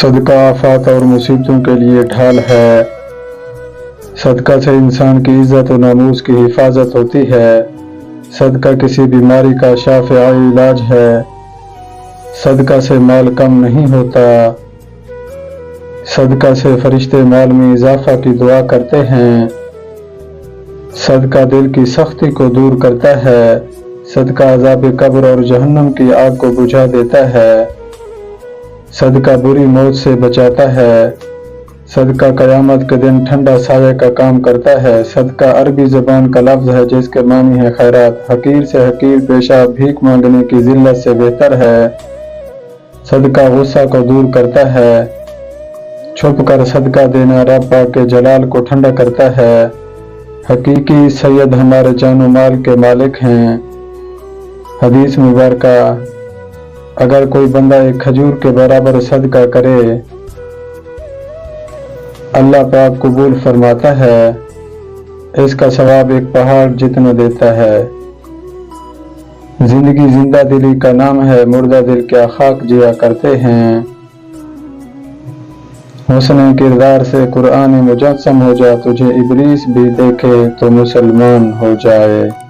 صدقہ آفات اور مصیبتوں کے لیے ڈھال ہے۔ صدقہ سے انسان کی عزت و ناموس کی حفاظت ہوتی ہے۔ صدقہ کسی بیماری کا شافع علاج ہے۔ صدقہ سے مال کم نہیں ہوتا۔ صدقہ سے فرشتے مال میں اضافہ کی دعا کرتے ہیں۔ صدقہ دل کی سختی کو دور کرتا ہے۔ صدقہ عذاب قبر اور جہنم کی آگ کو بجھا دیتا ہے۔ صدقہ بری موت سے بچاتا ہے۔ صدقہ قیامت کے دن ٹھنڈا سایہ کا کام کرتا ہے۔ صدقہ عربی زبان کا لفظ ہے جس کے معنی ہے خیرات۔ حقیر سے حقیر پیشہ بھیک مانگنے کی ذلت سے بہتر ہے۔ صدقہ غصہ کو دور کرتا ہے۔ چھپ کر صدقہ دینا رب پاک کے جلال کو ٹھنڈا کرتا ہے۔ حقیقی سید ہمارے جان و مال کے مالک ہیں۔ حدیث مبارکہ: اگر کوئی بندہ ایک کھجور کے برابر صدقہ کرے، اللہ پاک قبول فرماتا ہے، اس کا ثواب ایک پہاڑ جتنا دیتا ہے۔ زندگی زندہ دلی کا نام ہے، مردہ دل کیا خاک جیا کرتے ہیں۔ حسن کردار سے قرآن مجسم ہو جا، تجھے ابلیس بھی دیکھے تو مسلمان ہو جائے۔